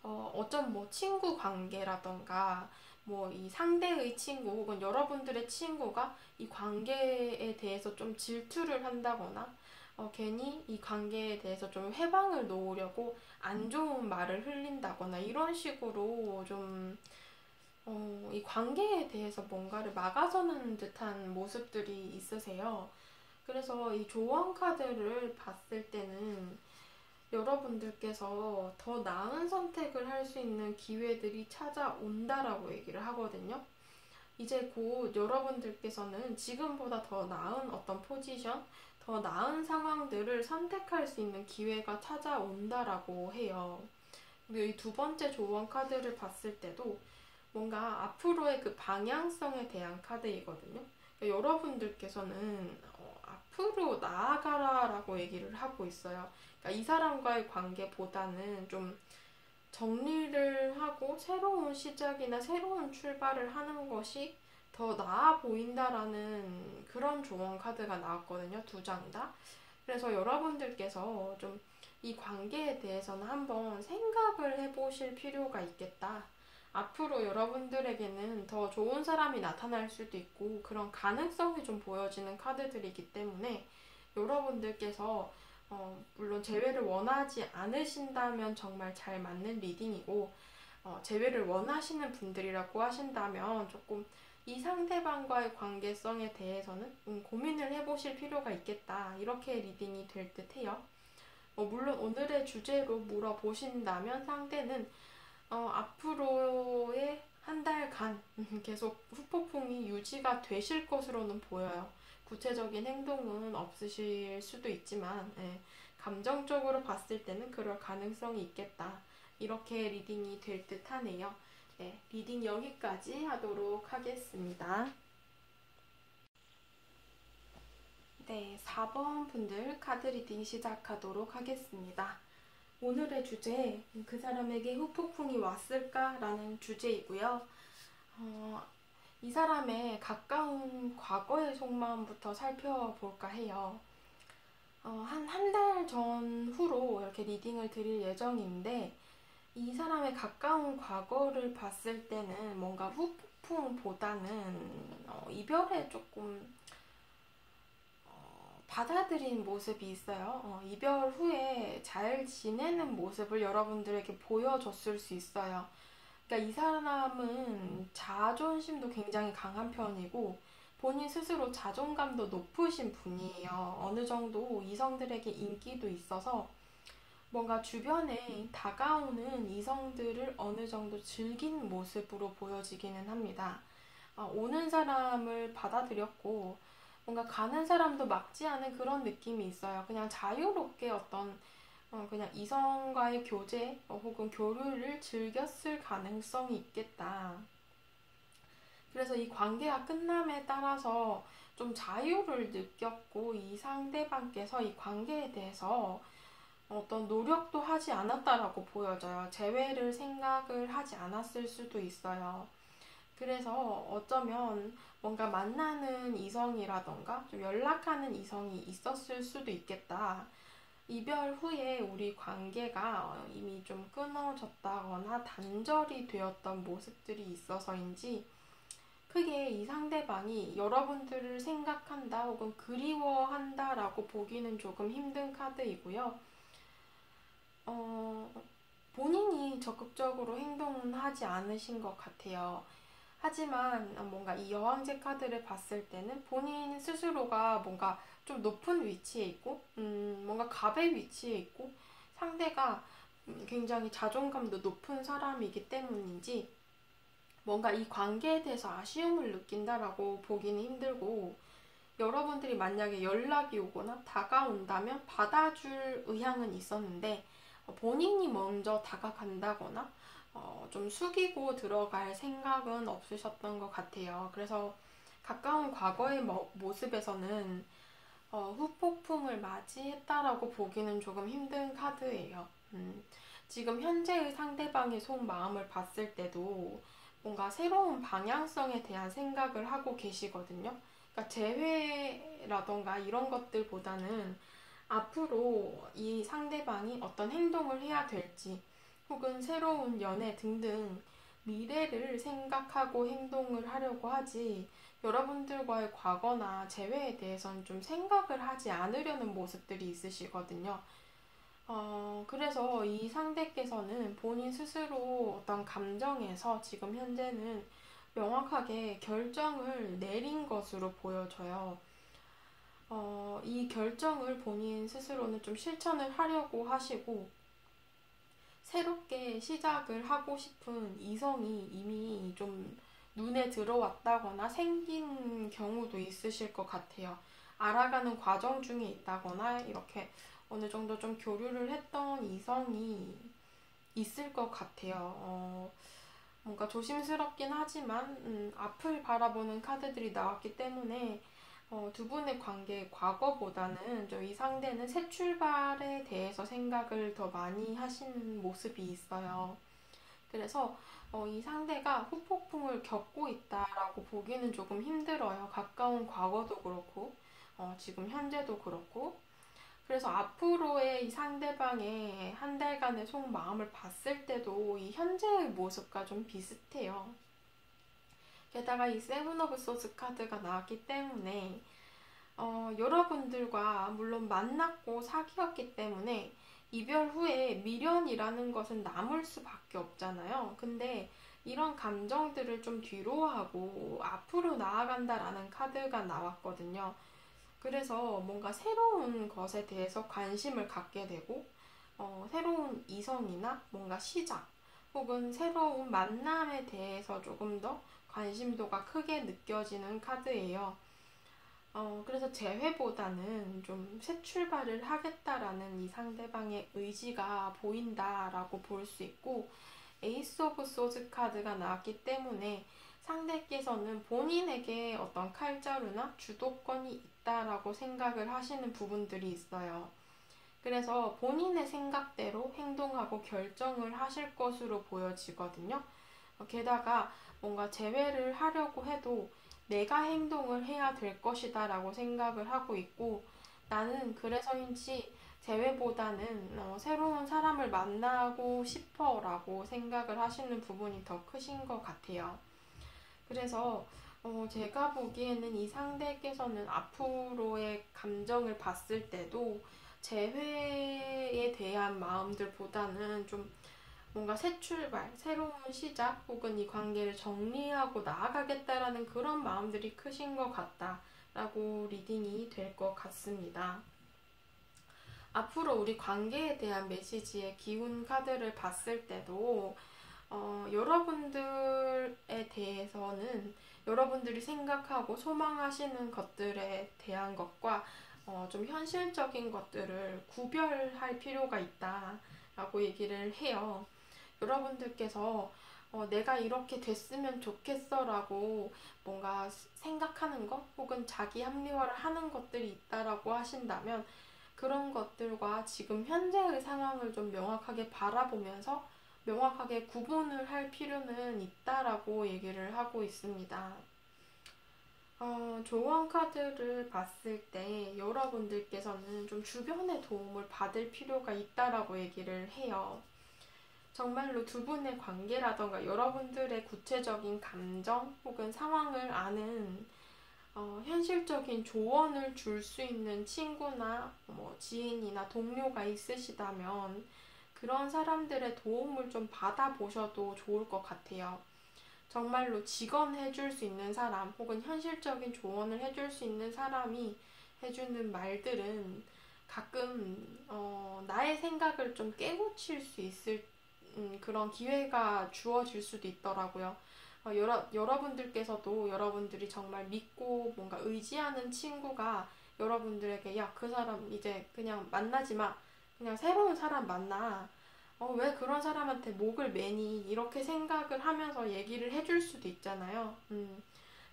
어떤 뭐 친구 관계라던가 뭐 이 상대의 친구 혹은 여러분들의 친구가 이 관계에 대해서 좀 질투를 한다거나 괜히 이 관계에 대해서 좀 회방을 놓으려고 안 좋은 말을 흘린다거나 이런 식으로 좀 이 관계에 대해서 뭔가를 막아서는 듯한 모습들이 있으세요. 그래서 이 조언 카드를 봤을 때는 여러분들께서 더 나은 선택을 할 수 있는 기회들이 찾아온다라고 얘기를 하거든요. 이제 곧 여러분들께서는 지금보다 더 나은 어떤 포지션, 더 나은 상황들을 선택할 수 있는 기회가 찾아온다라고 해요. 그리고 이 두 번째 조언 카드를 봤을 때도 뭔가 앞으로의 그 방향성에 대한 카드이거든요. 그러니까 여러분들께서는 앞으로 나아가라라고 얘기를 하고 있어요. 그러니까 이 사람과의 관계보다는 좀 정리를 하고 새로운 시작이나 새로운 출발을 하는 것이 더 나아 보인다라는 그런 조언 카드가 나왔거든요. 두 장 다. 그래서 여러분들께서 좀 이 관계에 대해서는 한번 생각을 해보실 필요가 있겠다. 앞으로 여러분들에게는 더 좋은 사람이 나타날 수도 있고 그런 가능성이 좀 보여지는 카드들이기 때문에 여러분들께서 물론 재회를 원하지 않으신다면 정말 잘 맞는 리딩이고 재회를 원하시는 분들이라고 하신다면 조금 이 상대방과의 관계성에 대해서는 고민을 해보실 필요가 있겠다. 이렇게 리딩이 될 듯해요. 물론 오늘의 주제로 물어보신다면 상대는 앞으로의 한 달간 계속 후폭풍이 유지가 되실 것으로는 보여요. 구체적인 행동은 없으실 수도 있지만 감정적으로 봤을 때는 그럴 가능성이 있겠다. 이렇게 리딩이 될 듯 하네요. 네, 리딩 여기까지 하도록 하겠습니다. 네, 4번 분들 카드 리딩 시작하도록 하겠습니다. 오늘의 주제, 그 사람에게 후폭풍이 왔을까라는 주제이고요. 이 사람의 가까운 과거의 속마음부터 살펴볼까 해요. 한 달 전후로 이렇게 리딩을 드릴 예정인데 이 사람의 가까운 과거를 봤을 때는 뭔가 후폭풍보다는 이별에 조금 받아들인 모습이 있어요. 이별 후에 잘 지내는 모습을 여러분들에게 보여줬을 수 있어요. 그러니까 이 사람은 자존심도 굉장히 강한 편이고 본인 스스로 자존감도 높으신 분이에요. 어느 정도 이성들에게 인기도 있어서 뭔가 주변에 다가오는 이성들을 어느 정도 즐기는 모습으로 보여지기는 합니다. 오는 사람을 받아들였고 뭔가 가는 사람도 막지 않은 그런 느낌이 있어요. 그냥 자유롭게 어떤 그냥 이성과의 교제 혹은 교류를 즐겼을 가능성이 있겠다. 그래서 이 관계가 끝남에 따라서 좀 자유를 느꼈고 이 상대방께서 이 관계에 대해서 어떤 노력도 하지 않았다라고 보여져요. 재회를 생각을 하지 않았을 수도 있어요. 그래서 어쩌면 뭔가 만나는 이성이라던가 좀 연락하는 이성이 있었을 수도 있겠다. 이별 후에 우리 관계가 이미 좀 끊어졌다거나 단절이 되었던 모습들이 있어서인지 크게 이 상대방이 여러분들을 생각한다 혹은 그리워한다라고 보기는 조금 힘든 카드이고요. 본인이 적극적으로 행동은 하지 않으신 것 같아요. 하지만 뭔가 이 여왕제 카드를 봤을 때는 본인 스스로가 뭔가 좀 높은 위치에 있고 뭔가 갑의 위치에 있고 상대가 굉장히 자존감도 높은 사람이기 때문인지 뭔가 이 관계에 대해서 아쉬움을 느낀다라고 보기는 힘들고 여러분들이 만약에 연락이 오거나 다가온다면 받아줄 의향은 있었는데 본인이 먼저 다가간다거나 좀 숙이고 들어갈 생각은 없으셨던 것 같아요. 그래서 가까운 과거의 모습에서는 후폭풍을 맞이했다라고 보기는 조금 힘든 카드예요. 지금 현재의 상대방의 속마음을 봤을 때도 뭔가 새로운 방향성에 대한 생각을 하고 계시거든요. 그러니까 재회라던가 이런 것들보다는 앞으로 이 상대방이 어떤 행동을 해야 될지 혹은 새로운 연애 등등 미래를 생각하고 행동을 하려고 하지 여러분들과의 과거나 재회에 대해서는 좀 생각을 하지 않으려는 모습들이 있으시거든요. 그래서 이 상대께서는 본인 스스로 어떤 감정에서 지금 현재는 명확하게 결정을 내린 것으로 보여져요. 이 결정을 본인 스스로는 좀 실천을 하려고 하시고 새롭게 시작을 하고 싶은 이성이 이미 좀 눈에 들어왔다거나 생긴 경우도 있으실 것 같아요. 알아가는 과정 중에 있다거나 이렇게 어느 정도 좀 교류를 했던 이성이 있을 것 같아요. 뭔가 조심스럽긴 하지만 앞을 바라보는 카드들이 나왔기 때문에 두 분의 관계 과거보다는 좀 이 상대는 새 출발에 대해서 생각을 더 많이 하신 모습이 있어요. 그래서 이 상대가 후폭풍을 겪고 있다라고 보기는 조금 힘들어요. 가까운 과거도 그렇고 지금 현재도 그렇고 그래서 앞으로의 이 상대방의 한 달간의 속마음을 봤을 때도 이 현재의 모습과 좀 비슷해요. 게다가 이 세븐 오브 소스 카드가 나왔기 때문에 여러분들과 물론 만났고 사귀었기 때문에 이별 후에 미련이라는 것은 남을 수밖에 없잖아요. 근데 이런 감정들을 좀 뒤로 하고 앞으로 나아간다라는 카드가 나왔거든요. 그래서 뭔가 새로운 것에 대해서 관심을 갖게 되고, 새로운 이성이나 뭔가 시작, 혹은 새로운 만남에 대해서 조금 더 관심도가 크게 느껴지는 카드예요. 그래서 재회보다는 좀 새 출발을 하겠다라는 이 상대방의 의지가 보인다라고 볼 수 있고, 에이스 오브 소즈 카드가 나왔기 때문에 상대께서는 본인에게 어떤 칼자루나 주도권이 있다라고 생각을 하시는 부분들이 있어요. 그래서 본인의 생각대로 행동하고 결정을 하실 것으로 보여지거든요. 게다가 뭔가 재회를 하려고 해도 내가 행동을 해야 될 것이다 라고 생각을 하고 있고, 나는 그래서인지 재회보다는 새로운 사람을 만나고 싶어 라고 생각을 하시는 부분이 더 크신 것 같아요. 그래서 제가 보기에는 이 상대께서는 앞으로의 감정을 봤을 때도 재회에 대한 마음들보다는 좀 뭔가 새 출발, 새로운 시작, 혹은 이 관계를 정리하고 나아가겠다라는 그런 마음들이 크신 것 같다라고 리딩이 될 것 같습니다. 앞으로 우리 관계에 대한 메시지의 기운 카드를 봤을 때도 여러분들에 대해서는 여러분들이 생각하고 소망하시는 것들에 대한 것과 좀 현실적인 것들을 구별할 필요가 있다라고 얘기를 해요. 여러분들께서 내가 이렇게 됐으면 좋겠어 라고 뭔가 생각하는 것 혹은 자기 합리화를 하는 것들이 있다라고 하신다면 그런 것들과 지금 현재의 상황을 좀 명확하게 바라보면서 명확하게 구분을 할 필요는 있다라고 얘기를 하고 있습니다. 조언 카드를 봤을 때 여러분들께서는 좀 주변의 도움을 받을 필요가 있다라고 얘기를 해요. 정말로 두 분의 관계라던가 여러분들의 구체적인 감정 혹은 상황을 아는 현실적인 조언을 줄 수 있는 친구나 지인이나 동료가 있으시다면 그런 사람들의 도움을 좀 받아보셔도 좋을 것 같아요. 정말로 직언해줄 수 있는 사람 혹은 현실적인 조언을 해줄 수 있는 사람이 해주는 말들은 가끔 나의 생각을 좀 깨우칠 수 있을 그런 기회가 주어질 수도 있더라고요. 여러분들께서도 여러분들이 정말 믿고 뭔가 의지하는 친구가 여러분들에게 야, 그 사람 이제 그냥 만나지 마. 그냥 새로운 사람 만나. 왜 그런 사람한테 목을 매니? 이렇게 생각을 하면서 얘기를 해줄 수도 있잖아요.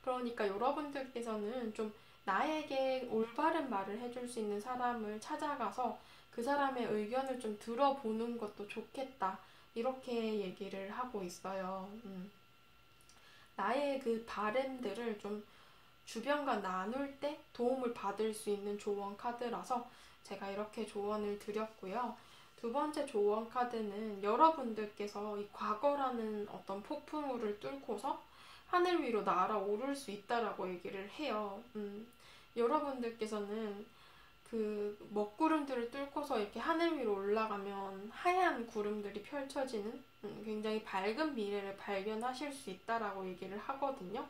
그러니까 여러분들께서는 좀 나에게 올바른 말을 해줄 수 있는 사람을 찾아가서 그 사람의 의견을 좀 들어보는 것도 좋겠다. 이렇게 얘기를 하고 있어요. 나의 그 바램들을 좀 주변과 나눌 때 도움을 받을 수 있는 조언 카드라서 제가 이렇게 조언을 드렸고요. 두 번째 조언 카드는 여러분들께서 이 과거라는 어떤 폭풍우를 뚫고서 하늘 위로 날아오를 수 있다라고 얘기를 해요. 여러분들께서는 그 먹구름들을 뚫고서 이렇게 하늘 위로 올라가면 하얀 구름들이 펼쳐지는 굉장히 밝은 미래를 발견하실 수 있다라고 얘기를 하거든요.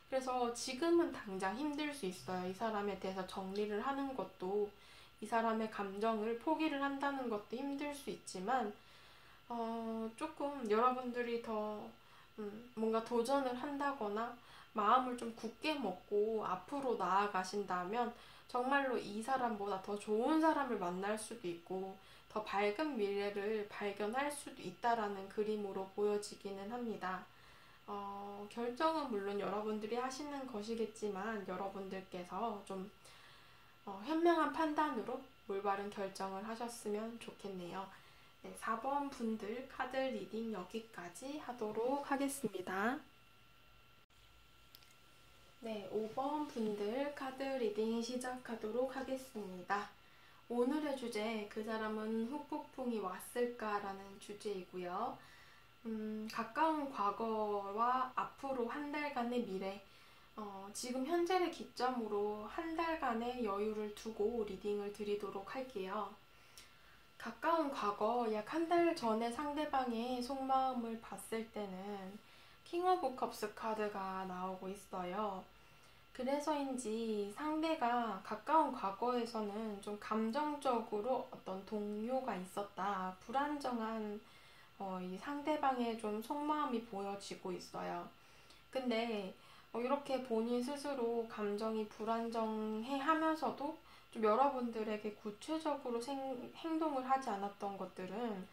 그래서 지금은 당장 힘들 수 있어요. 이 사람에 대해서 정리를 하는 것도 이 사람의 감정을 포기를 한다는 것도 힘들 수 있지만 조금 여러분들이 더 뭔가 도전을 한다거나 마음을 좀 굳게 먹고 앞으로 나아가신다면 정말로 이 사람보다 더 좋은 사람을 만날 수도 있고 더 밝은 미래를 발견할 수도 있다라는 그림으로 보여지기는 합니다. 결정은 물론 여러분들이 하시는 것이겠지만 여러분들께서 좀 현명한 판단으로 올바른 결정을 하셨으면 좋겠네요. 네, 4번 분들 카드 리딩 여기까지 하도록 하겠습니다. 네, 5번 분들 카드 리딩 시작하도록 하겠습니다. 오늘의 주제, 그 사람은 후폭풍이 왔을까라는 주제이고요. 가까운 과거와 앞으로 한 달간의 미래, 지금 현재를 기점으로 한 달간의 여유를 두고 리딩을 드리도록 할게요. 가까운 과거, 약 한 달 전에 상대방의 속마음을 봤을 때는 킹 오브 컵스 카드가 나오고 있어요. 그래서인지 상대가 가까운 과거에서는 좀 감정적으로 어떤 동요가 있었다. 불안정한 이 상대방의 좀 속마음이 보여지고 있어요. 근데 이렇게 본인 스스로 감정이 불안정해 하면서도 좀 여러분들에게 구체적으로 행동을 하지 않았던 것들은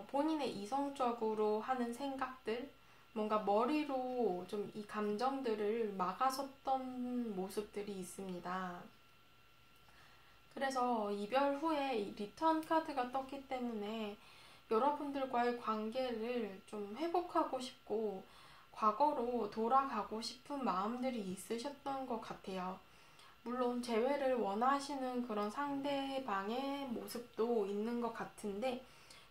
본인의 이성적으로 하는 생각들, 뭔가 머리로 좀 이 감정들을 막아섰던 모습들이 있습니다. 그래서 이별 후에 이 리턴 카드가 떴기 때문에 여러분들과의 관계를 좀 회복하고 싶고 과거로 돌아가고 싶은 마음들이 있으셨던 것 같아요. 물론 재회를 원하시는 그런 상대방의 모습도 있는 것 같은데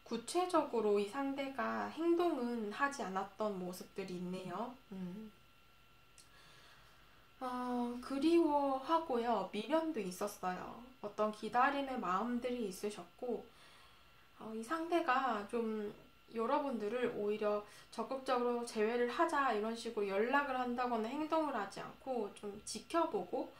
구체적으로 이 상대가 행동은 하지 않았던 모습들이 있네요. 그리워하고요. 미련도 있었어요. 어떤 기다림의 마음들이 있으셨고 이 상대가 좀 여러분들을 오히려 적극적으로 재회를 하자 이런 식으로 연락을 한다거나 행동을 하지 않고 좀 지켜보고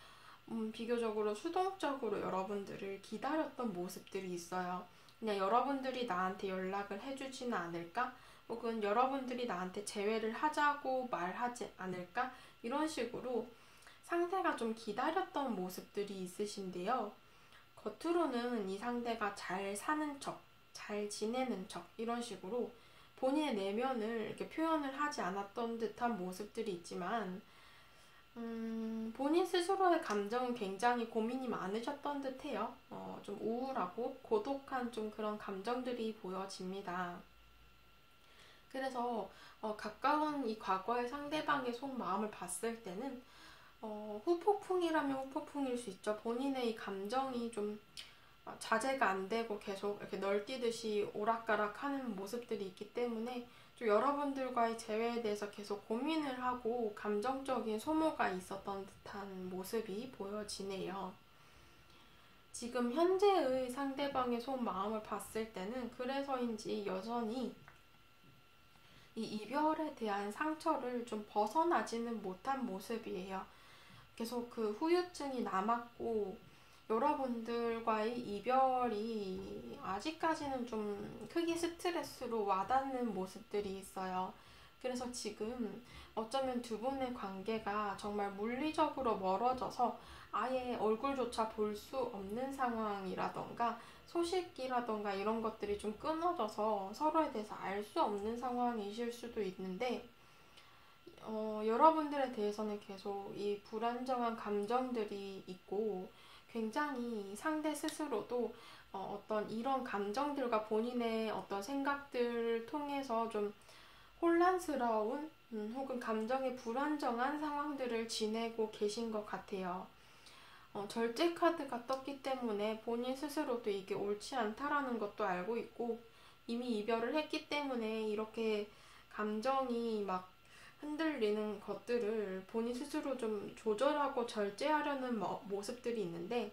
비교적으로 수동적으로 여러분들을 기다렸던 모습들이 있어요. 그냥 여러분들이 나한테 연락을 해주지는 않을까? 혹은 여러분들이 나한테 재회를 하자고 말하지 않을까? 이런 식으로 상대가 좀 기다렸던 모습들이 있으신데요. 겉으로는 이 상대가 잘 사는 척, 잘 지내는 척 이런 식으로 본인의 내면을 이렇게 표현을 하지 않았던 듯한 모습들이 있지만 본인 스스로의 감정은 굉장히 고민이 많으셨던 듯해요. 좀 우울하고 고독한 좀 그런 감정들이 보여집니다. 그래서 가까운 이 과거의 상대방의 속마음을 봤을 때는 후폭풍이라면 후폭풍일 수 있죠. 본인의 이 감정이 좀 자제가 안 되고 계속 이렇게 널뛰듯이 오락가락 하는 모습들이 있기 때문에 좀 여러분들과의 재회에 대해서 계속 고민을 하고 감정적인 소모가 있었던 듯한 모습이 보여지네요. 지금 현재의 상대방의 속마음을 봤을 때는 그래서인지 여전히 이 이별에 대한 상처를 좀 벗어나지는 못한 모습이에요. 계속 그 후유증이 남았고 여러분들과의 이별이 아직까지는 좀 크게 스트레스로 와닿는 모습들이 있어요. 그래서 지금 어쩌면 두 분의 관계가 정말 물리적으로 멀어져서 아예 얼굴조차 볼 수 없는 상황이라던가 소식이라던가 이런 것들이 좀 끊어져서 서로에 대해서 알 수 없는 상황이실 수도 있는데 여러분들에 대해서는 계속 이 불안정한 감정들이 있고 굉장히 상대 스스로도 어떤 이런 감정들과 본인의 어떤 생각들을 통해서 좀 혼란스러운 혹은 감정의 불안정한 상황들을 지내고 계신 것 같아요. 절제 카드가 떴기 때문에 본인 스스로도 이게 옳지 않다라는 것도 알고 있고 이미 이별을 했기 때문에 이렇게 감정이 막 흔들리는 것들을 본인 스스로 좀 조절하고 절제하려는 모습들이 있는데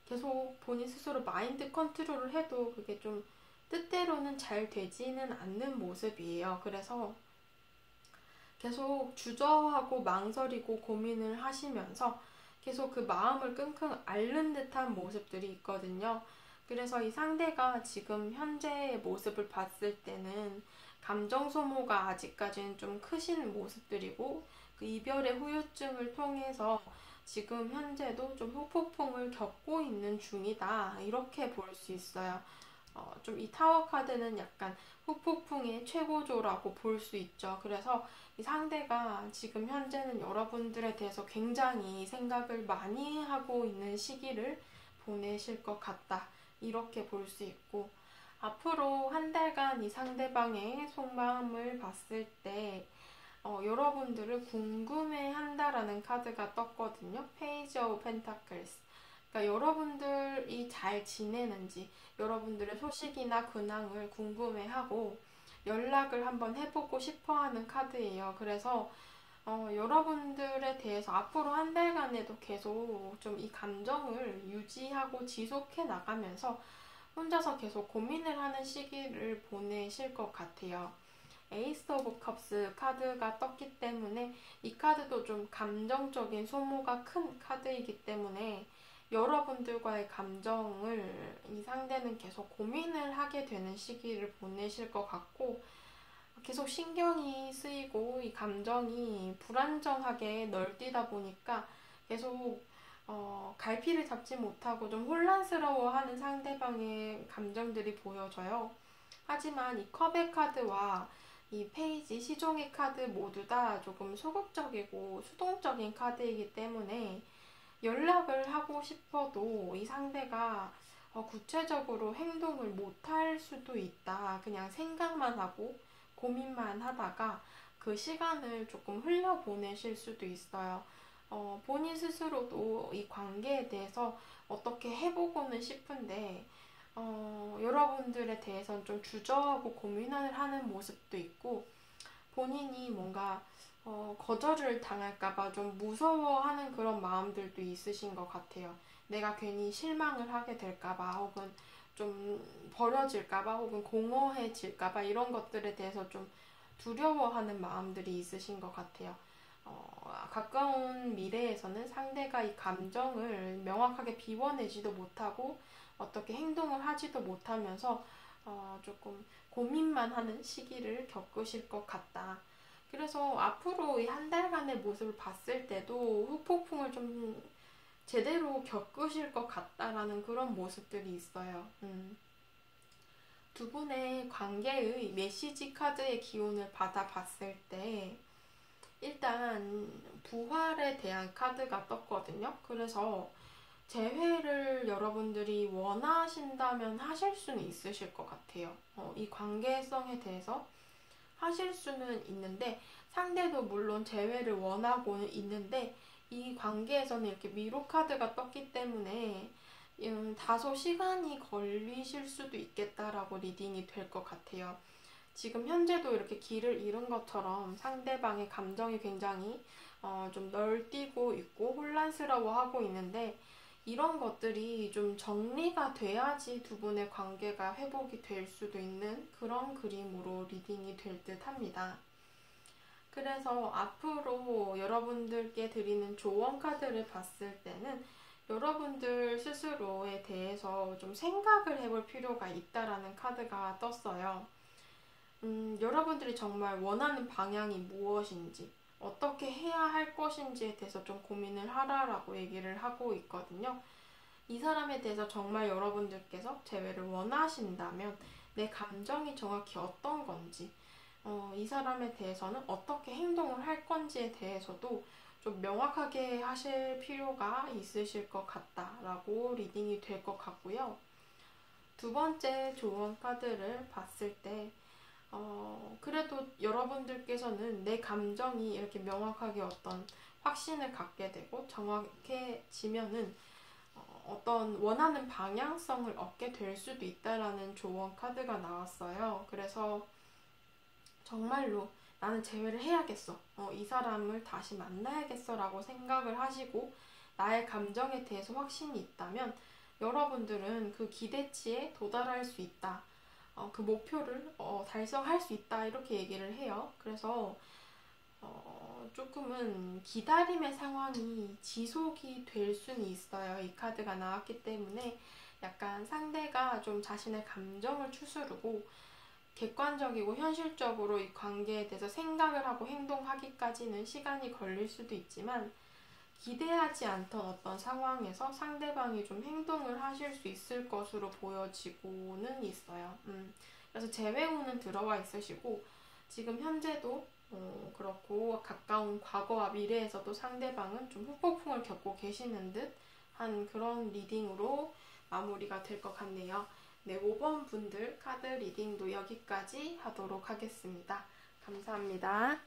계속 본인 스스로 마인드 컨트롤을 해도 그게 좀 뜻대로는 잘 되지는 않는 모습이에요. 그래서 계속 주저하고 망설이고 고민을 하시면서 계속 그 마음을 끙끙 앓는 듯한 모습들이 있거든요. 그래서 이 상대가 지금 현재의 모습을 봤을 때는 감정 소모가 아직까지는 좀 크신 모습들이고 그 이별의 후유증을 통해서 지금 현재도 좀 후폭풍을 겪고 있는 중이다. 이렇게 볼 수 있어요. 좀 이 타워 카드는 약간 후폭풍의 최고조라고 볼 수 있죠. 그래서 이 상대가 지금 현재는 여러분들에 대해서 굉장히 생각을 많이 하고 있는 시기를 보내실 것 같다. 이렇게 볼 수 있고 앞으로 한 달간 이 상대방의 속마음을 봤을 때 여러분들을 궁금해 한다라는 카드가 떴거든요. 페이지 오브 펜타클스. 그러니까 여러분들이 잘 지내는지 여러분들의 소식이나 근황을 궁금해하고 연락을 한번 해보고 싶어하는 카드예요. 그래서 여러분들에 대해서 앞으로 한 달간에도 계속 좀 이 감정을 유지하고 지속해 나가면서 혼자서 계속 고민을 하는 시기를 보내실 것 같아요. 에이스 오브 컵스 카드가 떴기 때문에 이 카드도 좀 감정적인 소모가 큰 카드이기 때문에 여러분들과의 감정을 이 상대는 계속 고민을 하게 되는 시기를 보내실 것 같고 계속 신경이 쓰이고 이 감정이 불안정하게 널뛰다 보니까 계속 갈피를 잡지 못하고 좀 혼란스러워하는 상대방의 감정들이 보여져요. 하지만 이 컵의 카드와 이 페이지, 시종의 카드 모두 다 조금 소극적이고 수동적인 카드이기 때문에 연락을 하고 싶어도 이 상대가 구체적으로 행동을 못할 수도 있다. 그냥 생각만 하고 고민만 하다가 그 시간을 조금 흘려보내실 수도 있어요. 본인 스스로도 이 관계에 대해서 어떻게 해보고는 싶은데 여러분들에 대해서는 좀 주저하고 고민을 하는 모습도 있고 본인이 뭔가 거절을 당할까봐 좀 무서워하는 그런 마음들도 있으신 것 같아요. 내가 괜히 실망을 하게 될까봐 혹은 좀 버려질까봐 혹은 공허해질까봐 이런 것들에 대해서 좀 두려워하는 마음들이 있으신 것 같아요. 가까운 미래에서는 상대가 이 감정을 명확하게 비워내지도 못하고 어떻게 행동을 하지도 못하면서 조금 고민만 하는 시기를 겪으실 것 같다. 그래서 앞으로 이 한 달간의 모습을 봤을 때도 후폭풍을 좀 제대로 겪으실 것 같다라는 그런 모습들이 있어요. 두 분의 관계의 메시지 카드의 기운을 받아봤을 때 일단 부활에 대한 카드가 떴거든요. 그래서 재회를 여러분들이 원하신다면 하실 수는 있으실 것 같아요. 이 관계성에 대해서 하실 수는 있는데 상대도 물론 재회를 원하고는 있는데 이 관계에서는 이렇게 미로 카드가 떴기 때문에 다소 시간이 걸리실 수도 있겠다라고 리딩이 될 것 같아요. 지금 현재도 이렇게 길을 잃은 것처럼 상대방의 감정이 굉장히 좀 널뛰고 있고 혼란스러워하고 있는데 이런 것들이 좀 정리가 돼야지 두 분의 관계가 회복이 될 수도 있는 그런 그림으로 리딩이 될 듯 합니다. 그래서 앞으로 여러분들께 드리는 조언 카드를 봤을 때는 여러분들 스스로에 대해서 좀 생각을 해볼 필요가 있다라는 카드가 떴어요. 여러분들이 정말 원하는 방향이 무엇인지, 어떻게 해야 할 것인지에 대해서 좀 고민을 하라라고 얘기를 하고 있거든요. 이 사람에 대해서 정말 여러분들께서 재회를 원하신다면 내 감정이 정확히 어떤 건지, 이 사람에 대해서는 어떻게 행동을 할 건지에 대해서도 좀 명확하게 하실 필요가 있으실 것 같다라고 리딩이 될 것 같고요. 두 번째 조언 카드를 봤을 때 그래도 여러분들께서는 내 감정이 이렇게 명확하게 어떤 확신을 갖게 되고 정확해지면은 어떤 원하는 방향성을 얻게 될 수도 있다라는 조언 카드가 나왔어요. 그래서 정말로 나는 재회를 해야겠어. 이 사람을 다시 만나야겠어 라고 생각을 하시고 나의 감정에 대해서 확신이 있다면 여러분들은 그 기대치에 도달할 수 있다. 그 목표를 달성할 수 있다. 이렇게 얘기를 해요. 그래서 조금은 기다림의 상황이 지속이 될 수는 있어요. 이 카드가 나왔기 때문에 약간 상대가 좀 자신의 감정을 추스르고 객관적이고 현실적으로 이 관계에 대해서 생각을 하고 행동하기까지는 시간이 걸릴 수도 있지만 기대하지 않던 어떤 상황에서 상대방이 좀 행동을 하실 수 있을 것으로 보여지고는 있어요. 그래서 재회운은 들어와 있으시고 지금 현재도 그렇고 가까운 과거와 미래에서도 상대방은 좀 후폭풍을 겪고 계시는 듯한 그런 리딩으로 마무리가 될 것 같네요. 네, 5번 분들 카드 리딩도 여기까지 하도록 하겠습니다. 감사합니다.